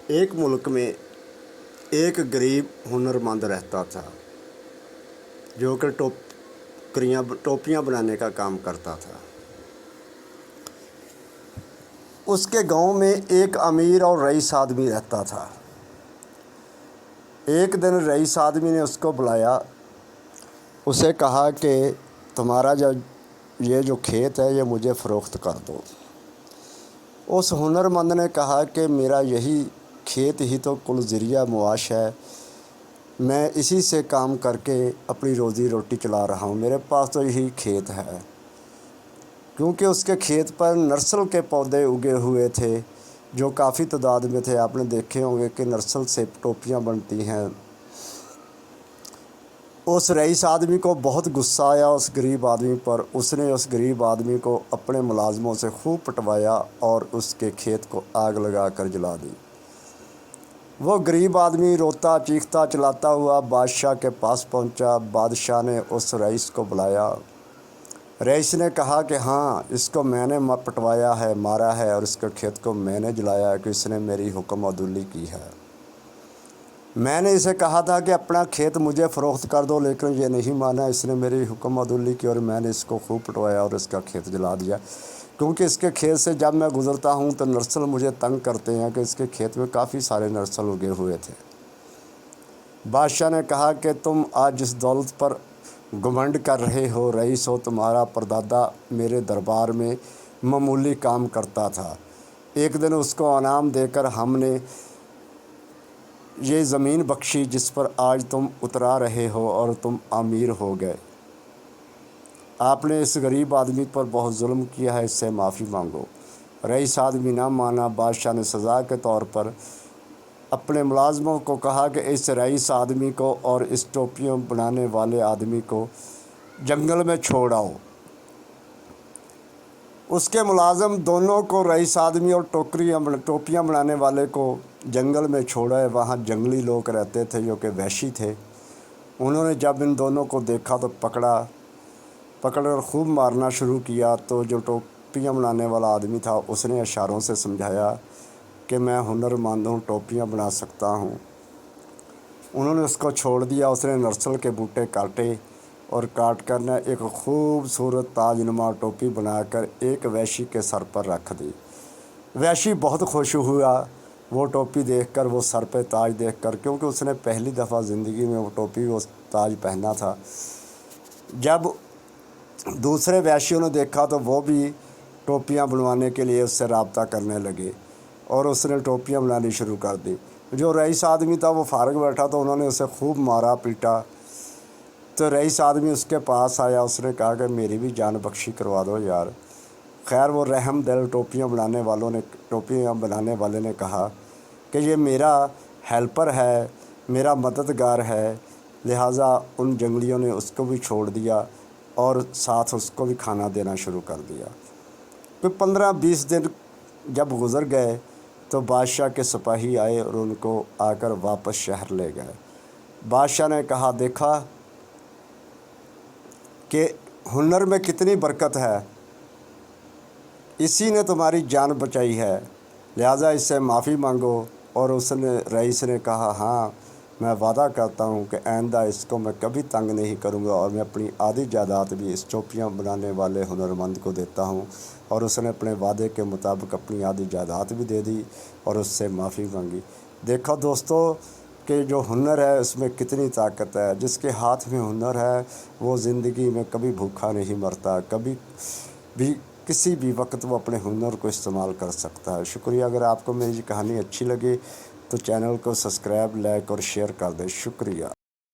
ایک ملک میں ایک غریب ہنرمند رہتا تھا جو کہ ٹوپیاں بنانے کا کام کرتا تھا۔ اس کے گاؤں میں ایک امیر اور رئیس آدمی رہتا تھا۔ ایک دن رئیس آدمی نے اس کو بلایا، اسے کہا کہ تمہارا یہ جو کھیت ہے یہ مجھے فروخت کر دو۔ اس ہنرمند نے کہا کہ میرا یہی کھیت ہی تو کل ذریعہ معاش ہے، میں اسی سے کام کر کے اپنی روزی روٹی چلا رہا ہوں، میرے پاس تو یہی کھیت ہے۔ کیونکہ اس کے کھیت پر نرسل کے پودے اگے ہوئے تھے جو کافی تعداد میں تھے، آپ نے دیکھے ہوں گے کہ نرسل سے ٹوپیاں بنتی ہیں۔ اس رئیس آدمی کو بہت غصہ آیا اس غریب آدمی پر۔ اس نے اس غریب آدمی کو اپنے ملازموں سے خوب پٹوایا اور اس کے کھیت کو آگ لگا کر جلا دی۔ وہ غریب آدمی روتا چیختا چلاتا ہوا بادشاہ کے پاس پہنچا۔ بادشاہ نے اس رئیس کو بلایا۔ رئیس نے کہا کہ ہاں، اس کو میں نے پٹوایا ہے، مارا ہے، اور اس کے کھیت کو میں نے جلایا ہے کہ اس نے میری حکم عدولی کی ہے۔ میں نے اسے کہا تھا کہ اپنا کھیت مجھے فروخت کر دو، لیکن یہ نہیں مانا، اس نے میری حکم عدولی کی اور میں نے اس کو خوب پٹوایا اور اس کا کھیت جلا دیا۔ کیونکہ اس کے کھیت سے جب میں گزرتا ہوں تو نرسل مجھے تنگ کرتے ہیں کہ اس کے کھیت میں کافی سارے نرسل اگے ہوئے تھے۔ بادشاہ نے کہا کہ تم آج جس دولت پر گھمنڈ کر رہے ہو رئیس ہو، تمہارا پردادا میرے دربار میں معمولی کام کرتا تھا۔ ایک دن اس کو انعام دے کر ہم نے یہ زمین بخشی جس پر آج تم اترا رہے ہو اور تم امیر ہو گئے۔ آپ نے اس غریب آدمی پر بہت ظلم کیا ہے، اس سے معافی مانگو۔ رئیس آدمی نہ مانا۔ بادشاہ نے سزا کے طور پر اپنے ملازموں کو کہا کہ اس رئیس آدمی کو اور اس ٹوپیاں بنانے والے آدمی کو جنگل میں چھوڑ آؤ۔ اس کے ملازم دونوں کو، رئیس آدمی اور ٹوپیاں بنانے والے کو، جنگل میں چھوڑے۔ وہاں جنگلی لوگ رہتے تھے جو کہ وحشی تھے۔ انہوں نے جب ان دونوں کو دیکھا تو پکڑ کر خوب مارنا شروع کیا۔ تو جو ٹوپیاں بنانے والا آدمی تھا اس نے اشاروں سے سمجھایا کہ میں ہنرمند ہوں، ٹوپیاں بنا سکتا ہوں۔ انہوں نے اس کو چھوڑ دیا۔ اس نے نرسل کے بوٹے کاٹے اور کاٹ کر ایک خوبصورت تاج نما ٹوپی بنا کر ایک وحشی کے سر پر رکھ دی۔ وحشی بہت خوش ہوا وہ ٹوپی دیکھ کر، وہ سر پہ تاج دیکھ کر، کیونکہ اس نے پہلی دفعہ زندگی میں وہ ٹوپی، وہ تاج پہنا تھا۔ جب دوسرے وحشیوں نے دیکھا تو وہ بھی ٹوپیاں بنوانے کے لیے اس سے رابطہ کرنے لگے اور اس نے ٹوپیاں بنانی شروع کر دی۔ جو رئیس آدمی تھا وہ فارغ بیٹھا تو انہوں نے اسے خوب مارا پیٹا۔ تو رئیس آدمی اس کے پاس آیا، اس نے کہا کہ میری بھی جان بخشی کروا دو یار۔ خیر وہ رحم دل ٹوپیاں بنانے والے نے کہا کہ یہ میرا ہیلپر ہے، میرا مددگار ہے، لہٰذا ان جنگلیوں نے اس کو بھی چھوڑ دیا اور ساتھ اس کو بھی کھانا دینا شروع کر دیا۔ پھر 15-20 دن جب گزر گئے تو بادشاہ کے سپاہی آئے اور ان کو آ کر واپس شہر لے گئے۔ بادشاہ نے کہا دیکھا کہ ہنر میں کتنی برکت ہے، اسی نے تمہاری جان بچائی ہے، لہٰذا اس سے معافی مانگو۔ اور رئیس نے کہا ہاں، میں وعدہ کرتا ہوں کہ آئندہ اس کو میں کبھی تنگ نہیں کروں گا اور میں اپنی آدھی جائیداد بھی اس ٹوپیاں بنانے والے ہنرمند کو دیتا ہوں۔ اور اس نے اپنے وعدے کے مطابق اپنی آدھی جائیداد بھی دے دی اور اس سے معافی مانگی۔ دیکھو دوستو کہ جو ہنر ہے اس میں کتنی طاقت ہے۔ جس کے ہاتھ میں ہنر ہے وہ زندگی میں کبھی بھوکا نہیں مرتا، کبھی بھی کسی بھی وقت وہ اپنے ہنر کو استعمال کر سکتا ہے۔ شکریہ۔ اگر آپ کو میری کہانی اچھی لگے تو چینل کو سبسکرائب، لائک اور شیئر کر دیں۔ شکریہ۔